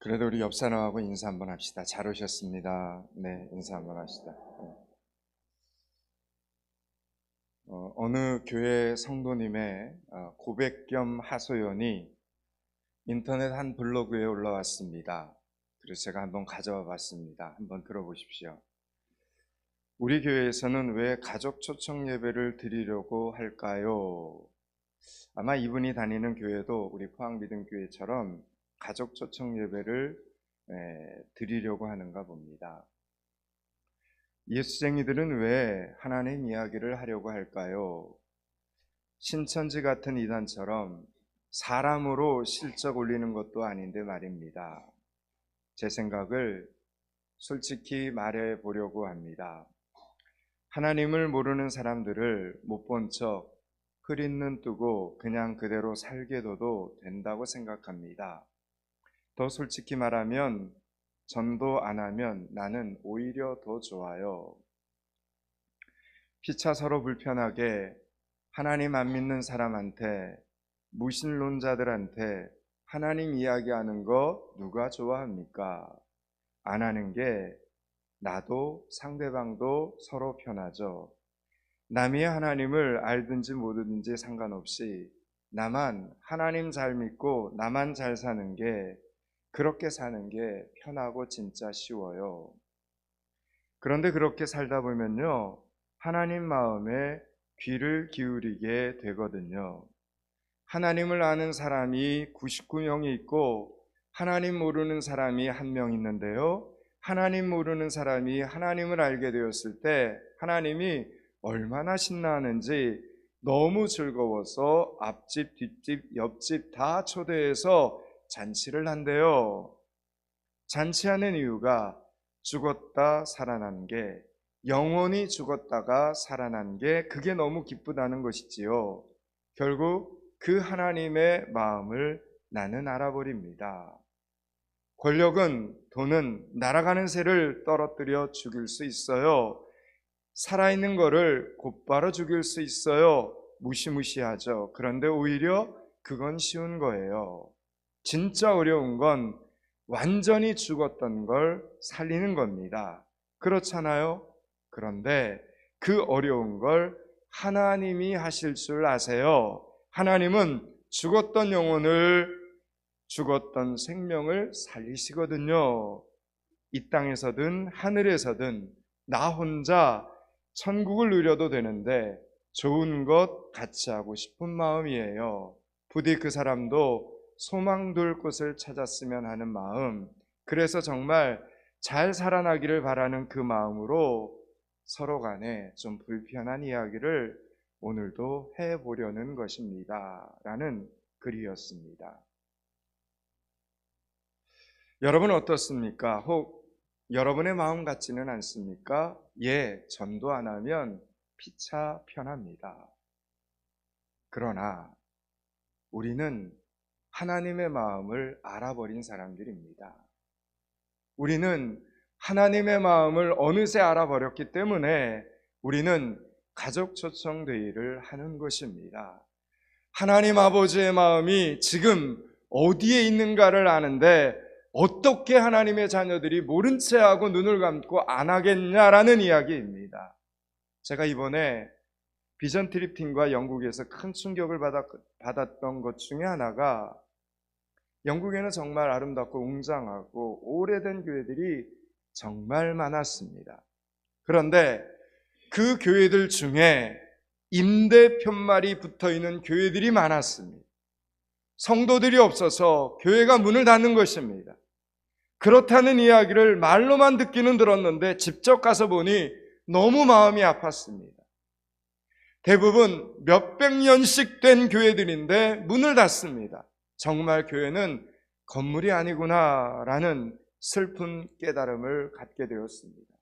그래도 우리 옆 사람하고 인사 한번 합시다. 잘 오셨습니다. 네, 인사 한번 합시다. 어느 교회 성도님의 고백 겸 하소연이 인터넷 한 블로그에 올라왔습니다. 그래서 제가 한번 가져와 봤습니다. 한번 들어보십시오. 우리 교회에서는 왜 가족 초청 예배를 드리려고 할까요? 아마 이분이 다니는 교회도 우리 포항미등교회처럼 가족 초청 예배를 드리려고 하는가 봅니다. 예수쟁이들은 왜 하나님 이야기를 하려고 할까요? 신천지 같은 이단처럼 사람으로 실적 올리는 것도 아닌데 말입니다. 제 생각을 솔직히 말해 보려고 합니다. 하나님을 모르는 사람들을 못 본 척 흐린 눈 뜨고 그냥 그대로 살게 둬도 된다고 생각합니다. 더 솔직히 말하면 전도 안 하면 나는 오히려 더 좋아요. 피차 서로 불편하게 하나님 안 믿는 사람한테, 무신론자들한테 하나님 이야기하는 거 누가 좋아합니까? 안 하는 게 나도 상대방도 서로 편하죠. 남이 하나님을 알든지 모르든지 상관없이 나만 하나님 잘 믿고 나만 잘 사는 게, 그렇게 사는 게 편하고 진짜 쉬워요. 그런데 그렇게 살다 보면요, 하나님 마음에 귀를 기울이게 되거든요. 하나님을 아는 사람이 99명이 있고 하나님 모르는 사람이 1명 있는데요, 하나님 모르는 사람이 하나님을 알게 되었을 때 하나님이 얼마나 신나하는지 너무 즐거워서 앞집, 뒷집, 옆집 다 초대해서 잔치를 한대요. 잔치하는 이유가 죽었다 살아난 게, 영원히 죽었다가 살아난 게, 그게 너무 기쁘다는 것이지요. 결국 그 하나님의 마음을 나는 알아버립니다. 권력은, 돈은 날아가는 새를 떨어뜨려 죽일 수 있어요. 살아있는 거를 곧바로 죽일 수 있어요. 무시무시하죠. 그런데 오히려 그건 쉬운 거예요. 진짜 어려운 건 완전히 죽었던 걸 살리는 겁니다. 그렇잖아요? 그런데 그 어려운 걸 하나님이 하실 줄 아세요? 하나님은 죽었던 영혼을, 죽었던 생명을 살리시거든요. 이 땅에서든 하늘에서든 나 혼자 천국을 누려도 되는데 좋은 것 같이 하고 싶은 마음이에요. 부디 그 사람도 소망 둘 곳을 찾았으면 하는 마음, 그래서 정말 잘 살아나기를 바라는 그 마음으로 서로 간에 좀 불편한 이야기를 오늘도 해보려는 것입니다. 라는 글이었습니다. 여러분 어떻습니까? 혹 여러분의 마음 같지는 않습니까? 예, 전도 안 하면 피차 편합니다. 그러나 우리는 하나님의 마음을 알아버린 사람들입니다. 우리는 하나님의 마음을 어느새 알아버렸기 때문에 우리는 가족 초청 회의를 하는 것입니다. 하나님 아버지의 마음이 지금 어디에 있는가를 아는데 어떻게 하나님의 자녀들이 모른 채 하고 눈을 감고 안 하겠냐라는 이야기입니다. 제가 이번에 비전 트립팀과 영국에서 큰 충격을 받았던 것 중에 하나가, 영국에는 정말 아름답고 웅장하고 오래된 교회들이 정말 많았습니다. 그런데 그 교회들 중에 임대 편말이 붙어있는 교회들이 많았습니다. 성도들이 없어서 교회가 문을 닫는 것입니다. 그렇다는 이야기를 말로만 듣기는 들었는데 직접 가서 보니 너무 마음이 아팠습니다. 대부분 몇백 년씩 된 교회들인데 문을 닫습니다. 정말 교회는 건물이 아니구나라는 슬픈 깨달음을 갖게 되었습니다.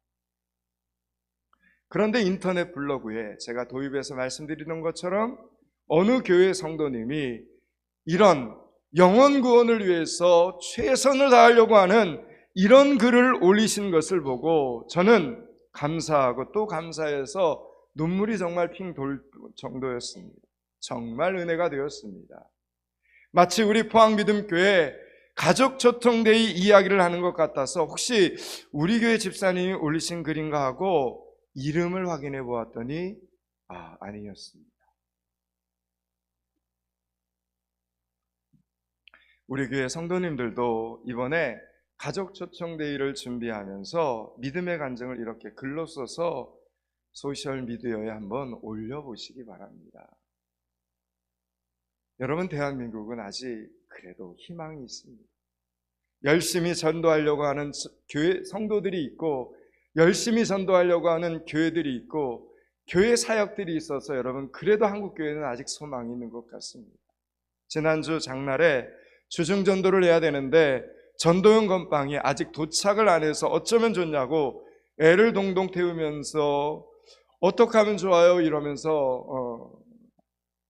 그런데 인터넷 블로그에 제가 도입해서 말씀드리는 것처럼 어느 교회 성도님이 이런 영혼 구원을 위해서 최선을 다하려고 하는 이런 글을 올리신 것을 보고 저는 감사하고 또 감사해서 눈물이 정말 핑 돌 정도였습니다. 정말 은혜가 되었습니다. 마치 우리 포항미등교회 가족 초청데이 이야기를 하는 것 같아서 혹시 우리 교회 집사님이 올리신 글인가 하고 이름을 확인해 보았더니 아니었습니다. 우리 교회 성도님들도 이번에 가족 초청데이를 준비하면서 믿음의 간증을 이렇게 글로 써서 소셜미디어에 한번 올려보시기 바랍니다. 여러분, 대한민국은 아직 그래도 희망이 있습니다. 열심히 전도하려고 하는 교회 성도들이 있고, 열심히 전도하려고 하는 교회들이 있고, 교회 사역들이 있어서 여러분, 그래도 한국교회는 아직 소망이 있는 것 같습니다. 지난주 장날에 주중전도를 해야 되는데 전도용 건빵이 아직 도착을 안 해서 어쩌면 좋냐고 애를 동동 태우면서 어떻게 하면 좋아요? 이러면서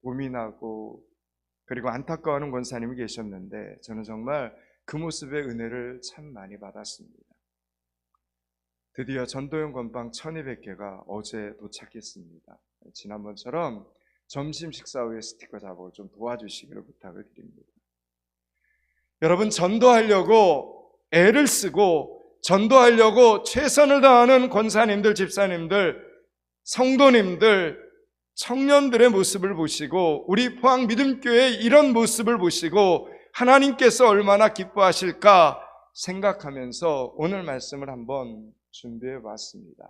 고민하고 그리고 안타까워하는 권사님이 계셨는데 저는 정말 그 모습의 은혜를 참 많이 받았습니다. 드디어 전도용 건빵 1200개가 어제 도착했습니다. 지난번처럼 점심 식사 후에 스티커 작업을 좀 도와주시기를 부탁을 드립니다. 여러분, 전도하려고 애를 쓰고 전도하려고 최선을 다하는 권사님들, 집사님들, 성도님들, 청년들의 모습을 보시고 우리 포항 믿음교회의 이런 모습을 보시고 하나님께서 얼마나 기뻐하실까 생각하면서 오늘 말씀을 한번 준비해 봤습니다.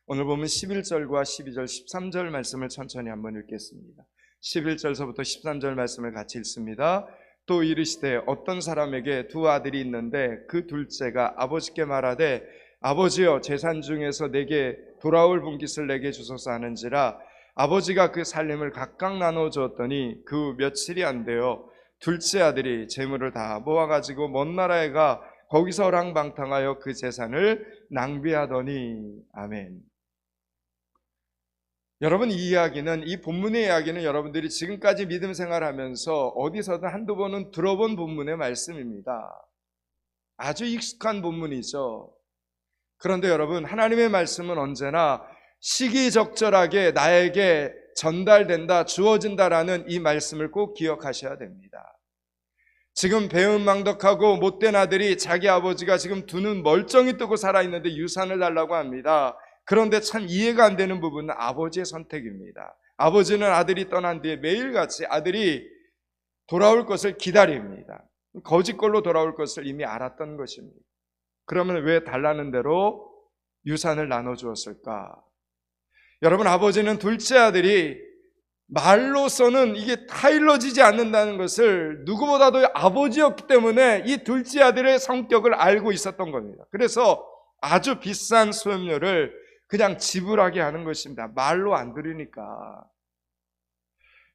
오늘 보면 11절과 12절, 13절 말씀을 천천히 한번 읽겠습니다. 11절서부터 13절 말씀을 같이 읽습니다. 또 이르시되 어떤 사람에게 두 아들이 있는데 그 둘째가 아버지께 말하되 아버지여 재산 중에서 내게 돌아올 분깃을 내게 주소서 하는지라 아버지가 그 살림을 각각 나눠 주었더니 그 며칠이 안 되어 둘째 아들이 재물을 다 모아가지고 먼 나라에 가 거기서 허랑방탕하여 그 재산을 낭비하더니. 아멘. 여러분, 이 본문의 이야기는 여러분들이 지금까지 믿음 생활하면서 어디서든 한두 번은 들어본 본문의 말씀입니다. 아주 익숙한 본문이죠. 그런데 여러분, 하나님의 말씀은 언제나 시기적절하게 나에게 전달된다, 주어진다라는 이 말씀을 꼭 기억하셔야 됩니다. 지금 배은망덕하고 못된 아들이 자기 아버지가 지금 두 눈 멀쩡히 뜨고 살아있는데 유산을 달라고 합니다. 그런데 참 이해가 안 되는 부분은 아버지의 선택입니다. 아버지는 아들이 떠난 뒤에 매일같이 아들이 돌아올 것을 기다립니다. 거짓걸로 돌아올 것을 이미 알았던 것입니다. 그러면 왜 달라는 대로 유산을 나눠주었을까? 여러분, 아버지는 둘째 아들이 말로서는 이게 다 일러지지 않는다는 것을 누구보다도 아버지였기 때문에 이 둘째 아들의 성격을 알고 있었던 겁니다. 그래서 아주 비싼 수염료를 그냥 지불하게 하는 것입니다. 말로 안 들으니까.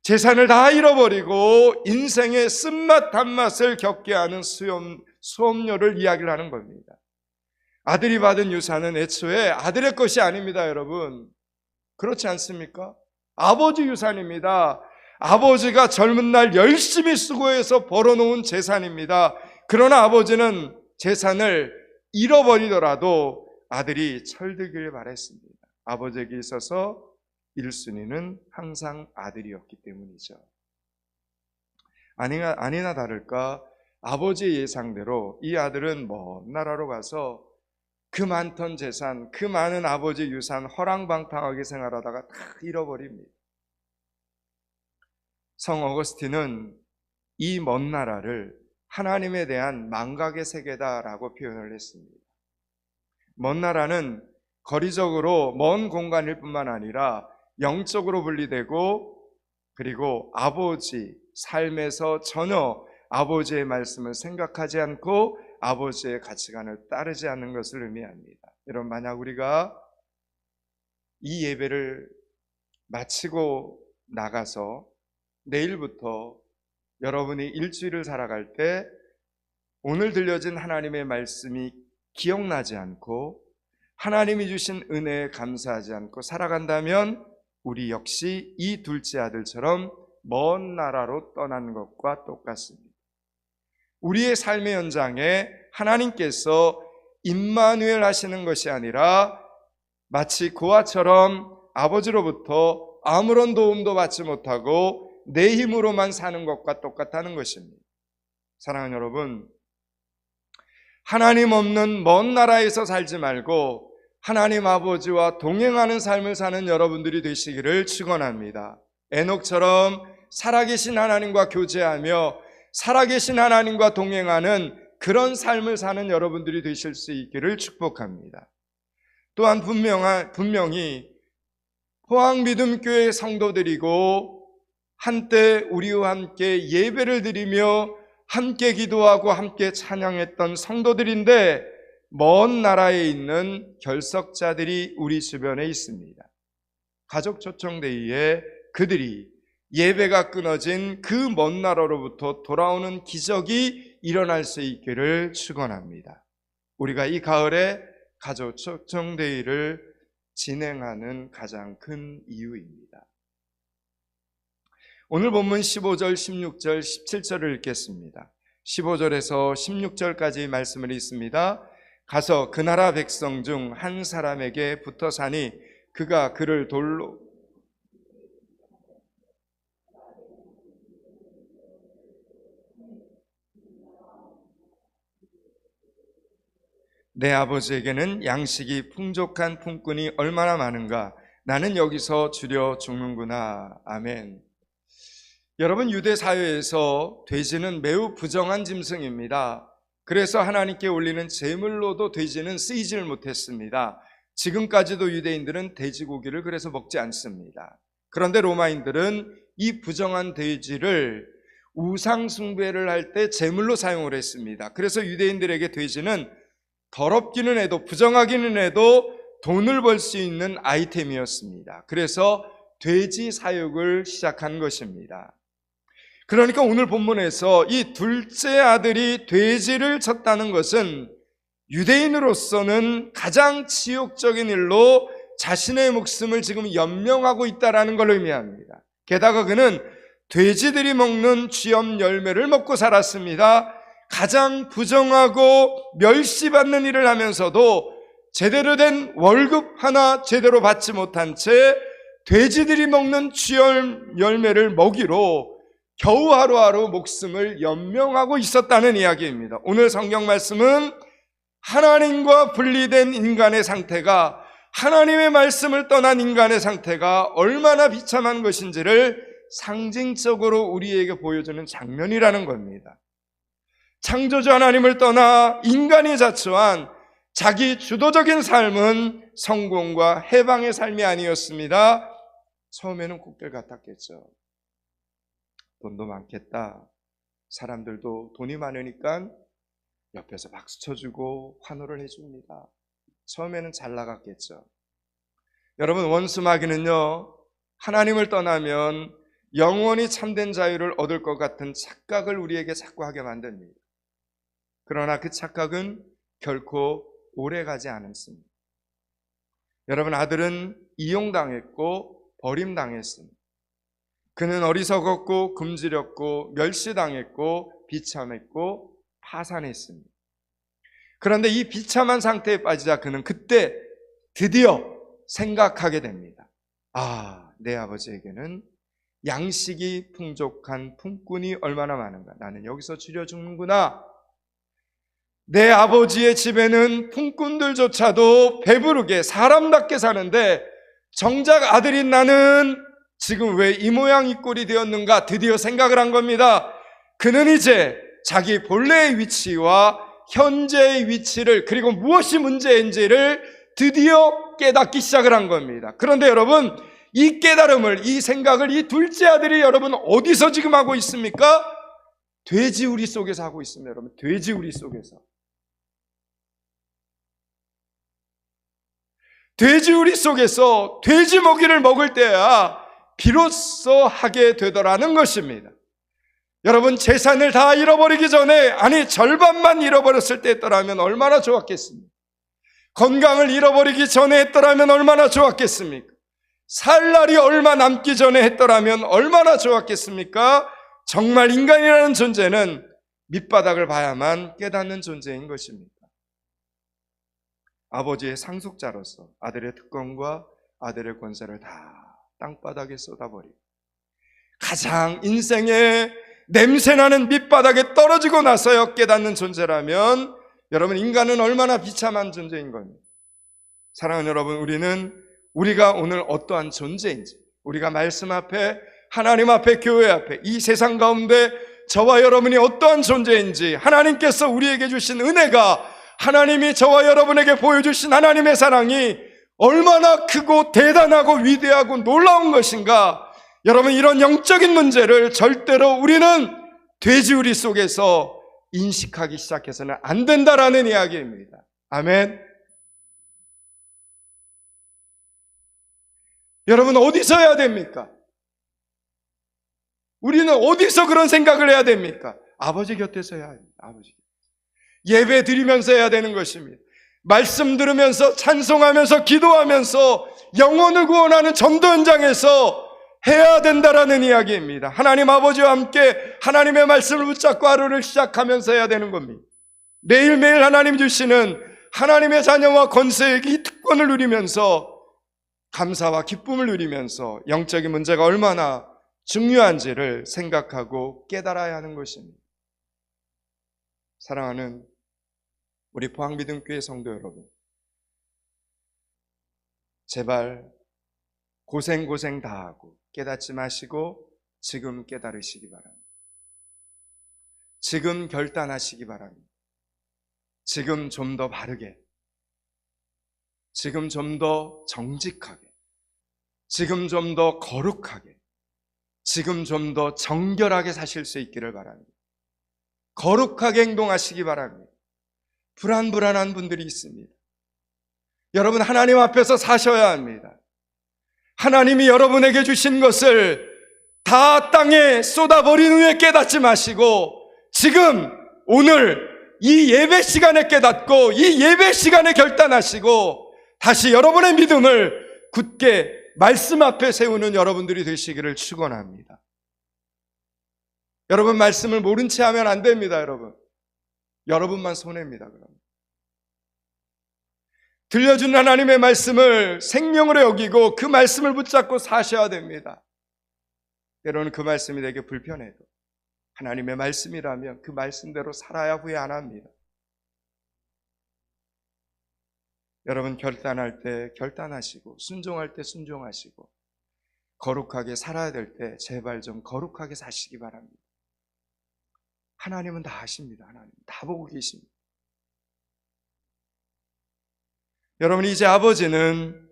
재산을 다 잃어버리고 인생의 쓴맛 단맛을 겪게 하는 수업료를 이야기를 하는 겁니다. 아들이 받은 유산은 애초에 아들의 것이 아닙니다, 여러분. 그렇지 않습니까? 아버지 유산입니다. 아버지가 젊은 날 열심히 수고해서 벌어놓은 재산입니다. 그러나 아버지는 재산을 잃어버리더라도 아들이 철들기를 바랬습니다. 아버지에게 있어서 1순위는 항상 아들이었기 때문이죠. 아니나 다를까 아버지의 예상대로 이 아들은 먼 나라로 가서 그 많던 재산, 그 많은 아버지 유산 허랑방탕하게 생활하다가 다 잃어버립니다. 성 어거스틴은 이 먼 나라를 하나님에 대한 망각의 세계다라고 표현을 했습니다. 먼 나라는 거리적으로 먼 공간일 뿐만 아니라 영적으로 분리되고 그리고 아버지 삶에서 전혀 아버지의 말씀을 생각하지 않고 아버지의 가치관을 따르지 않는 것을 의미합니다. 여러분, 만약 우리가 이 예배를 마치고 나가서 내일부터 여러분이 일주일을 살아갈 때 오늘 들려진 하나님의 말씀이 기억나지 않고 하나님이 주신 은혜에 감사하지 않고 살아간다면 우리 역시 이 둘째 아들처럼 먼 나라로 떠난 것과 똑같습니다. 우리의 삶의 현장에 하나님께서 임마누엘 하시는 것이 아니라 마치 고아처럼 아버지로부터 아무런 도움도 받지 못하고 내 힘으로만 사는 것과 똑같다는 것입니다. 사랑하는 여러분, 하나님 없는 먼 나라에서 살지 말고 하나님 아버지와 동행하는 삶을 사는 여러분들이 되시기를 축원합니다. 에녹처럼 살아계신 하나님과 교제하며 살아계신 하나님과 동행하는 그런 삶을 사는 여러분들이 되실 수 있기를 축복합니다. 또한 분명히 포항믿음교회 성도들이고 한때 우리와 함께 예배를 드리며 함께 기도하고 함께 찬양했던 성도들인데 먼 나라에 있는 결석자들이 우리 주변에 있습니다. 가족 초청데이에 그들이 예배가 끊어진 그 먼 나라로부터 돌아오는 기적이 일어날 수 있기를 축원합니다. 우리가 이 가을에 가족 초청데이를 진행하는 가장 큰 이유입니다. 오늘 본문 15절, 16절, 17절을 읽겠습니다. 15절에서 16절까지 말씀을 읽습니다. 가서 그 나라 백성 중 한 사람에게 붙어 사니 그가 그를 돌로 내 아버지에게는 양식이 풍족한 품꾼이 얼마나 많은가. 나는 여기서 주려 죽는구나. 아멘. 여러분, 유대 사회에서 돼지는 매우 부정한 짐승입니다. 그래서 하나님께 올리는 제물로도 돼지는 쓰이지를 못했습니다. 지금까지도 유대인들은 돼지고기를 그래서 먹지 않습니다. 그런데 로마인들은 이 부정한 돼지를 우상 숭배를 할 때 제물로 사용을 했습니다. 그래서 유대인들에게 돼지는 더럽기는 해도 부정하기는 해도 돈을 벌 수 있는 아이템이었습니다. 그래서 돼지 사육을 시작한 것입니다. 그러니까 오늘 본문에서 이 둘째 아들이 돼지를 쳤다는 것은 유대인으로서는 가장 지옥적인 일로 자신의 목숨을 지금 연명하고 있다는 걸 의미합니다. 게다가 그는 돼지들이 먹는 쥐염 열매를 먹고 살았습니다. 가장 부정하고 멸시받는 일을 하면서도 제대로 된 월급 하나 제대로 받지 못한 채 돼지들이 먹는 쥐염 열매를 먹이로 겨우 하루하루 목숨을 연명하고 있었다는 이야기입니다. 오늘 성경 말씀은 하나님과 분리된 인간의 상태가, 하나님의 말씀을 떠난 인간의 상태가 얼마나 비참한 것인지를 상징적으로 우리에게 보여주는 장면이라는 겁니다. 창조주 하나님을 떠나 인간이 자초한 자기 주도적인 삶은 성공과 해방의 삶이 아니었습니다. 처음에는 꽃길 같았겠죠. 돈도 많겠다. 사람들도 돈이 많으니까 옆에서 박수 쳐주고 환호를 해줍니다. 처음에는 잘 나갔겠죠. 여러분, 원수 마귀는요, 하나님을 떠나면 영원히 참된 자유를 얻을 것 같은 착각을 우리에게 자꾸 하게 만듭니다. 그러나 그 착각은 결코 오래가지 않습니다. 여러분, 아들은 이용당했고 버림당했습니다. 그는 어리석었고 굶주렸고 멸시당했고 비참했고 파산했습니다. 그런데 이 비참한 상태에 빠지자 그는 그때 드디어 생각하게 됩니다. 내 아버지에게는 양식이 풍족한 품꾼이 얼마나 많은가. 나는 여기서 주려 죽는구나. 내 아버지의 집에는 품꾼들조차도 배부르게 사람답게 사는데 정작 아들인 나는 지금 왜 이 모양 이 꼴이 되었는가 드디어 생각을 한 겁니다. 그는 이제 자기 본래의 위치와 현재의 위치를, 그리고 무엇이 문제인지를 드디어 깨닫기 시작을 한 겁니다. 그런데 여러분, 이 깨달음을, 이 생각을 이 둘째 아들이 여러분 어디서 지금 하고 있습니까? 돼지우리 속에서 하고 있습니다. 여러분, 돼지우리 속에서. 돼지우리 속에서 돼지 먹이를 먹을 때야 비로소 하게 되더라는 것입니다. 여러분, 재산을 다 잃어버리기 전에, 아니 절반만 잃어버렸을 때 했더라면 얼마나 좋았겠습니까? 건강을 잃어버리기 전에 했더라면 얼마나 좋았겠습니까? 살 날이 얼마 남기 전에 했더라면 얼마나 좋았겠습니까? 정말 인간이라는 존재는 밑바닥을 봐야만 깨닫는 존재인 것입니다. 아버지의 상속자로서 아들의 특권과 아들의 권세를 다 땅바닥에 쏟아버리고 가장 인생에 냄새나는 밑바닥에 떨어지고 나서야 깨닫는 존재라면 여러분, 인간은 얼마나 비참한 존재인 겁니다. 사랑하는 여러분, 우리가 오늘 어떠한 존재인지, 우리가 말씀 앞에, 하나님 앞에, 교회 앞에, 이 세상 가운데 저와 여러분이 어떠한 존재인지, 하나님께서 우리에게 주신 은혜가, 하나님이 저와 여러분에게 보여주신 하나님의 사랑이 얼마나 크고 대단하고 위대하고 놀라운 것인가. 여러분, 이런 영적인 문제를 절대로 우리는 돼지우리 속에서 인식하기 시작해서는 안 된다라는 이야기입니다. 아멘. 여러분, 어디서 해야 됩니까? 우리는 어디서 그런 생각을 해야 됩니까? 아버지 곁에서 해야 합니다. 아버지. 예배 드리면서 해야 되는 것입니다. 말씀 들으면서, 찬송하면서, 기도하면서 영혼을 구원하는 전도 현장에서 해야 된다라는 이야기입니다. 하나님 아버지와 함께 하나님의 말씀을 붙잡고 하루를 시작하면서 해야 되는 겁니다. 매일매일 하나님 주시는 하나님의 자녀와 권세의 이 특권을 누리면서, 감사와 기쁨을 누리면서 영적인 문제가 얼마나 중요한지를 생각하고 깨달아야 하는 것입니다. 사랑하는 우리 포항미등교회 성도 여러분, 제발 고생 다 하고 깨닫지 마시고 지금 깨달으시기 바랍니다. 지금 결단하시기 바랍니다. 지금 좀 더 바르게, 지금 좀 더 정직하게, 지금 좀 더 거룩하게, 지금 좀 더 정결하게 사실 수 있기를 바랍니다. 거룩하게 행동하시기 바랍니다. 불안한 분들이 있습니다. 여러분, 하나님 앞에서 사셔야 합니다. 하나님이 여러분에게 주신 것을 다 땅에 쏟아버린 후에 깨닫지 마시고 지금 오늘 이 예배 시간에 깨닫고 이 예배 시간에 결단하시고 다시 여러분의 믿음을 굳게 말씀 앞에 세우는 여러분들이 되시기를 축원합니다. 여러분, 말씀을 모른 채 하면 안 됩니다. 여러분만 손해입니다. 그럼 들려준 하나님의 말씀을 생명으로 여기고 그 말씀을 붙잡고 사셔야 됩니다. 때로는 그 말씀이 되게 불편해도 하나님의 말씀이라면 그 말씀대로 살아야 후회 안 합니다. 여러분, 결단할 때 결단하시고 순종할 때 순종하시고 거룩하게 살아야 될 때 제발 좀 거룩하게 사시기 바랍니다. 하나님은 다 아십니다. 하나님 다 보고 계십니다. 여러분, 이제 아버지는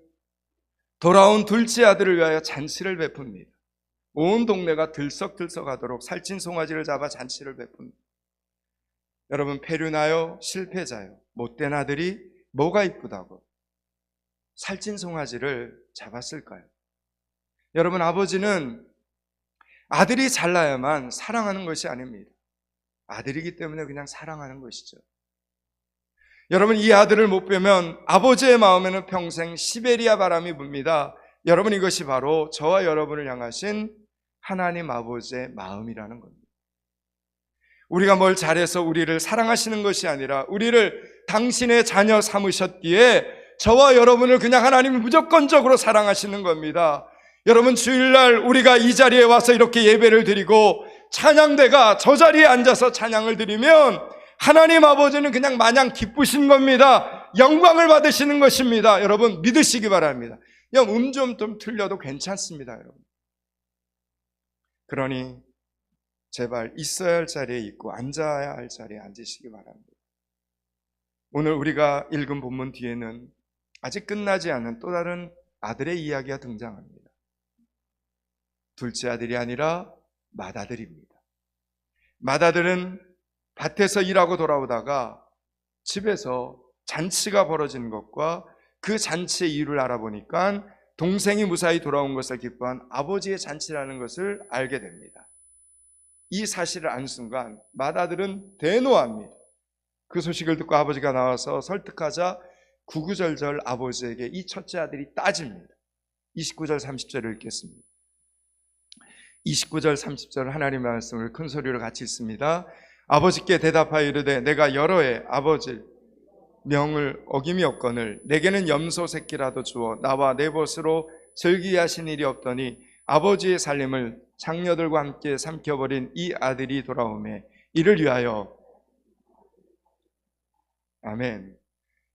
돌아온 둘째 아들을 위하여 잔치를 베풉니다. 온 동네가 들썩들썩하도록 살찐 송아지를 잡아 잔치를 베풉니다. 여러분, 패륜하여 실패자요, 못된 아들이 뭐가 이쁘다고 살찐 송아지를 잡았을까요? 여러분, 아버지는 아들이 잘나야만 사랑하는 것이 아닙니다. 아들이기 때문에 그냥 사랑하는 것이죠. 여러분, 이 아들을 못 빼면 아버지의 마음에는 평생 시베리아 바람이 붑니다. 여러분, 이것이 바로 저와 여러분을 향하신 하나님 아버지의 마음이라는 겁니다. 우리가 뭘 잘해서 우리를 사랑하시는 것이 아니라 우리를 당신의 자녀 삼으셨기에 저와 여러분을 그냥 하나님이 무조건적으로 사랑하시는 겁니다. 여러분, 주일날 우리가 이 자리에 와서 이렇게 예배를 드리고 찬양대가 저 자리에 앉아서 찬양을 드리면 하나님 아버지는 그냥 마냥 기쁘신 겁니다. 영광을 받으시는 것입니다. 여러분, 믿으시기 바랍니다. 그냥 좀 틀려도 괜찮습니다. 여러분. 그러니 제발 있어야 할 자리에 있고 앉아야 할 자리에 앉으시기 바랍니다. 오늘 우리가 읽은 본문 뒤에는 아직 끝나지 않은 또 다른 아들의 이야기가 등장합니다. 둘째 아들이 아니라 맏아들입니다. 맏아들은 밭에서 일하고 돌아오다가 집에서 잔치가 벌어진 것과 그 잔치의 이유를 알아보니까 동생이 무사히 돌아온 것을 기뻐한 아버지의 잔치라는 것을 알게 됩니다. 이 사실을 안 순간 맏아들은 대노합니다. 그 소식을 듣고 아버지가 나와서 설득하자 구구절절 아버지에게 이 첫째 아들이 따집니다. 29절 30절을 읽겠습니다. 29절 30절 하나님의 말씀을 큰 소리로 같이 읽습니다. 아버지께 대답하여 이르되 내가 여러 해 아버지 명을 어김이 없거늘 내게는 염소 새끼라도 주어 나와 내 벗으로 즐기게 하신 일이 없더니 아버지의 살림을 장녀들과 함께 삼켜버린 이 아들이 돌아오매 이를 위하여. 아멘.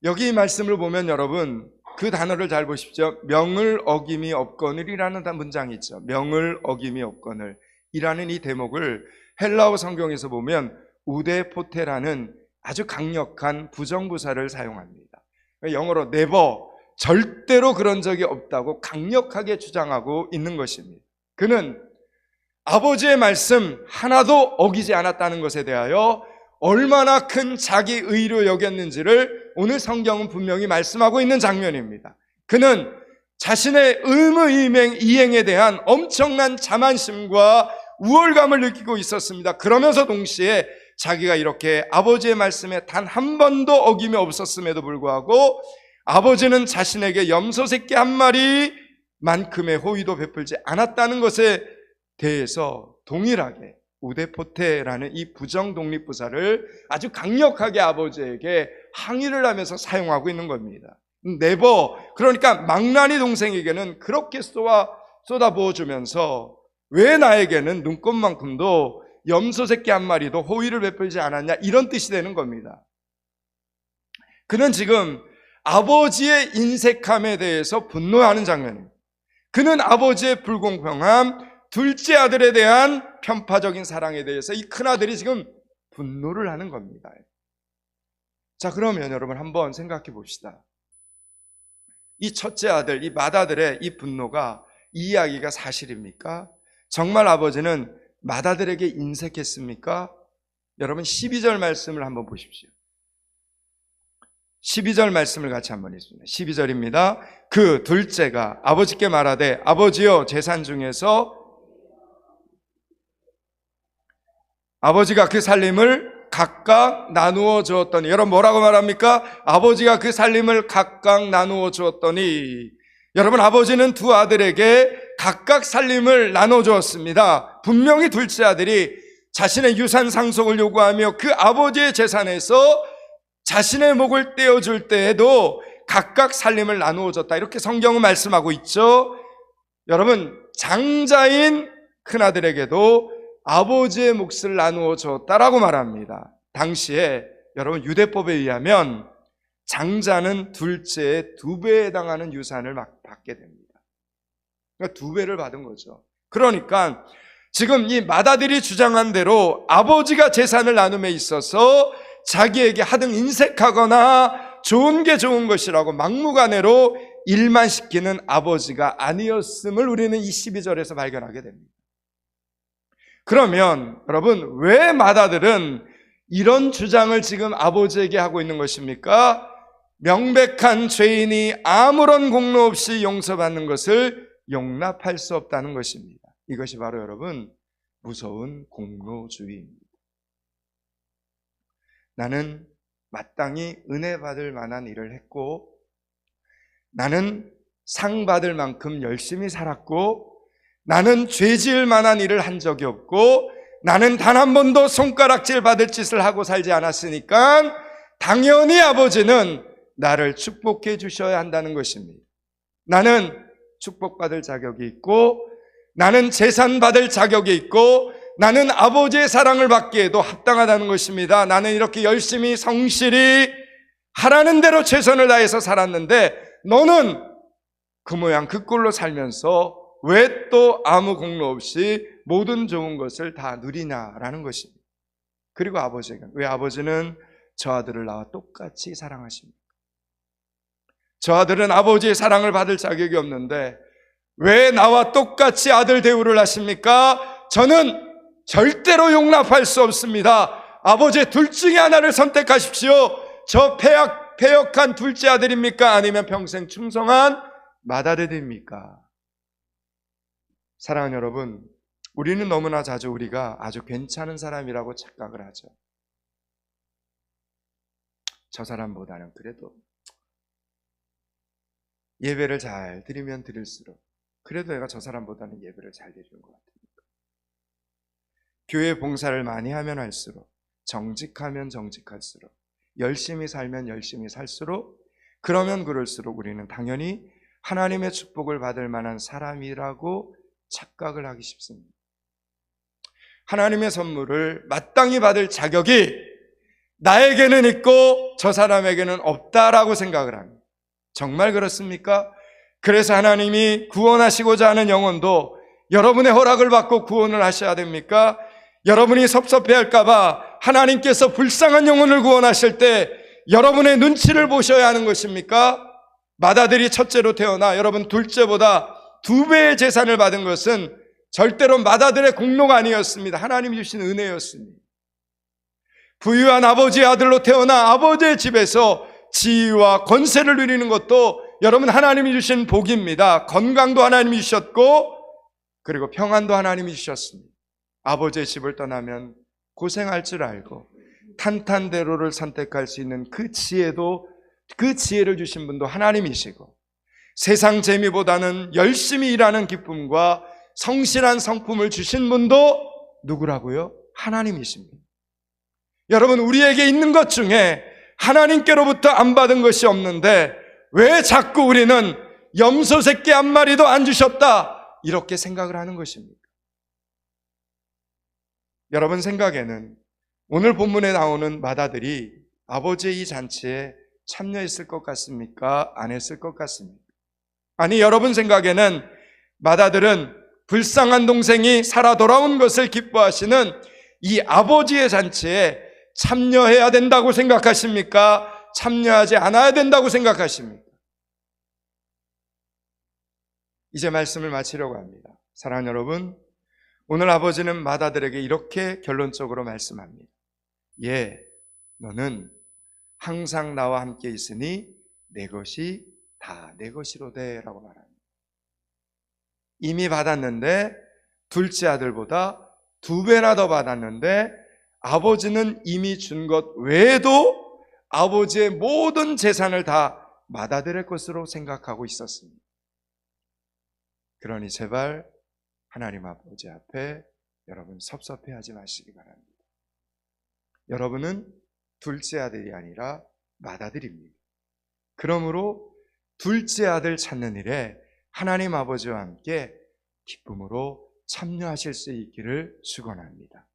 여기 이 말씀을 보면 여러분 그 단어를 잘 보십시오. 명을 어김이 없거늘이라는 문장이 있죠. 명을 어김이 없거늘 이라는 이 대목을 헬라어 성경에서 보면 우데포테라는 아주 강력한 부정부사를 사용합니다. 영어로 never, 절대로 그런 적이 없다고 강력하게 주장하고 있는 것입니다. 그는 아버지의 말씀 하나도 어기지 않았다는 것에 대하여 얼마나 큰 자기 의로 여겼는지를 오늘 성경은 분명히 말씀하고 있는 장면입니다. 그는 자신의 의무 이행에 대한 엄청난 자만심과 우월감을 느끼고 있었습니다. 그러면서 동시에 자기가 이렇게 아버지의 말씀에 단 한 번도 어김이 없었음에도 불구하고 아버지는 자신에게 염소 새끼 한 마리만큼의 호의도 베풀지 않았다는 것에 대해서 동일하게 우데포테라는 이 부정독립부사를 아주 강력하게 아버지에게 항의를 하면서 사용하고 있는 겁니다. 네버, 그러니까 망나니 동생에게는 그렇게 쏟아부어주면서 왜 나에게는 눈곱만큼도 염소 새끼 한 마리도 호의를 베풀지 않았냐, 이런 뜻이 되는 겁니다. 그는 지금 아버지의 인색함에 대해서 분노하는 장면입니다. 그는 아버지의 불공평함, 둘째 아들에 대한 편파적인 사랑에 대해서 이 큰아들이 지금 분노를 하는 겁니다. 자, 그러면 여러분 한번 생각해 봅시다. 이 첫째 아들, 이 맏아들의 이 분노가, 이 이야기가 사실입니까? 정말 아버지는 맏아들에게 인색했습니까? 여러분 12절 말씀을 한번 보십시오. 12절 말씀을 같이 한번 읽습니다. 12절입니다. 그 둘째가 아버지께 말하되 아버지여, 재산 중에서 아버지가 그 살림을 각각 나누어 주었더니, 여러분 뭐라고 말합니까? 아버지가 그 살림을 각각 나누어 주었더니, 여러분 아버지는 두 아들에게 각각 살림을 나눠 주었습니다. 분명히 둘째 아들이 자신의 유산 상속을 요구하며 그 아버지의 재산에서 자신의 목을 떼어줄 때에도 각각 살림을 나누어 줬다, 이렇게 성경은 말씀하고 있죠. 여러분 장자인 큰아들에게도 아버지의 몫을 나누어 줬다라고 말합니다. 당시에 여러분 유대법에 의하면 장자는 둘째의 2배에 해당하는 유산을 받게 됩니다. 그러니까 2배를 받은 거죠. 그러니까 지금 이 맏아들이 주장한 대로 아버지가 재산을 나눔에 있어서 자기에게 하등 인색하거나 좋은 게 좋은 것이라고 막무가내로 일만 시키는 아버지가 아니었음을 우리는 이 12절에서 발견하게 됩니다. 그러면 여러분 왜 맏아들은 이런 주장을 지금 아버지에게 하고 있는 것입니까? 명백한 죄인이 아무런 공로 없이 용서받는 것을 용납할 수 없다는 것입니다. 이것이 바로 여러분 무서운 공로주의입니다. 나는 마땅히 은혜 받을 만한 일을 했고, 나는 상 받을 만큼 열심히 살았고, 나는 죄 지을 만한 일을 한 적이 없고, 나는 단 한 번도 손가락질 받을 짓을 하고 살지 않았으니까 당연히 아버지는 나를 축복해 주셔야 한다는 것입니다. 나는 축복받을 자격이 있고, 나는 재산 받을 자격이 있고, 나는 아버지의 사랑을 받기에도 합당하다는 것입니다. 나는 이렇게 열심히 성실히 하라는 대로 최선을 다해서 살았는데 너는 그 모양 그 꼴로 살면서 왜 또 아무 공로 없이 모든 좋은 것을 다 누리냐라는 것입니다. 그리고 아버지가, 왜 아버지는 저 아들을 나와 똑같이 사랑하십니까? 저 아들은 아버지의 사랑을 받을 자격이 없는데 왜 나와 똑같이 아들 대우를 하십니까? 저는 절대로 용납할 수 없습니다. 아버지의 둘 중에 하나를 선택하십시오. 저 패역한 둘째 아들입니까? 아니면 평생 충성한 맏아들입니까? 사랑하는 여러분, 우리는 너무나 자주 우리가 아주 괜찮은 사람이라고 착각을 하죠. 저 사람보다는 그래도 예배를 잘 드리면 드릴수록 그래도 내가 저 사람보다는 예배를 잘 드리는 것 같으니까. 교회 봉사를 많이 하면 할수록, 정직하면 정직할수록, 열심히 살면 열심히 살수록, 그러면 그럴수록 우리는 당연히 하나님의 축복을 받을 만한 사람이라고 착각을 하기 쉽습니다. 하나님의 선물을 마땅히 받을 자격이 나에게는 있고 저 사람에게는 없다라고 생각을 합니다. 정말 그렇습니까? 그래서 하나님이 구원하시고자 하는 영혼도 여러분의 허락을 받고 구원을 하셔야 됩니까? 여러분이 섭섭해할까봐 하나님께서 불쌍한 영혼을 구원하실 때 여러분의 눈치를 보셔야 하는 것입니까? 맏아들이 첫째로 태어나 여러분 둘째보다 2배의 재산을 받은 것은 절대로 맏아들의 공로가 아니었습니다. 하나님이 주신 은혜였습니다. 부유한 아버지의 아들로 태어나 아버지의 집에서 지위와 권세를 누리는 것도 여러분 하나님이 주신 복입니다. 건강도 하나님이 주셨고 그리고 평안도 하나님이 주셨습니다. 아버지의 집을 떠나면 고생할 줄 알고 탄탄대로를 선택할 수 있는 그 지혜를 주신 분도 하나님이시고 세상 재미보다는 열심히 일하는 기쁨과 성실한 성품을 주신 분도 누구라고요? 하나님이십니다. 여러분 우리에게 있는 것 중에 하나님께로부터 안 받은 것이 없는데 왜 자꾸 우리는 염소 새끼 한 마리도 안 주셨다 이렇게 생각을 하는 것입니까? 여러분 생각에는 오늘 본문에 나오는 맏아들이 아버지의 이 잔치에 참여했을 것 같습니까? 안 했을 것 같습니까? 아니 여러분 생각에는 맏아들은 불쌍한 동생이 살아 돌아온 것을 기뻐하시는 이 아버지의 잔치에 참여해야 된다고 생각하십니까? 참여하지 않아야 된다고 생각하십니까? 이제 말씀을 마치려고 합니다. 사랑하는 여러분, 오늘 아버지는 맏아들에게 이렇게 결론적으로 말씀합니다. 예, 너는 항상 나와 함께 있으니 내 것이 다 내 것이로되 라고 말합니다. 이미 받았는데 둘째 아들보다 2배나 더 받았는데 아버지는 이미 준 것 외에도 아버지의 모든 재산을 다 맏아들의 것으로 생각하고 있었습니다. 그러니 제발 하나님 아버지 앞에 여러분 섭섭해하지 마시기 바랍니다. 여러분은 둘째 아들이 아니라 맏아들입니다. 그러므로 둘째 아들 찾는 일에 하나님 아버지와 함께 기쁨으로 참여하실 수 있기를 축원합니다.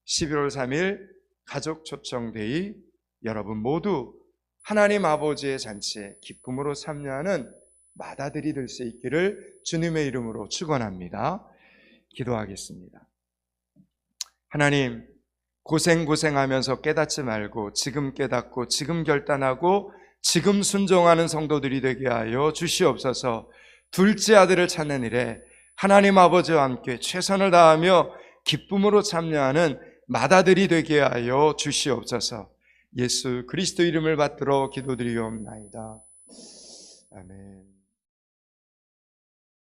11월 3일 가족 초청데이 여러분 모두 하나님 아버지의 잔치에 기쁨으로 참여하는 맏아들이 될 수 있기를 주님의 이름으로 축원합니다. 기도하겠습니다. 하나님, 고생하면서 깨닫지 말고 지금 깨닫고 지금 결단하고 지금 순종하는 성도들이 되게 하여 주시옵소서. 둘째 아들을 찾는 일에 하나님 아버지와 함께 최선을 다하며 기쁨으로 참여하는 맏아들이 되게 하여 주시옵소서. 예수 그리스도 이름을 받들어 기도드리옵나이다. 아멘.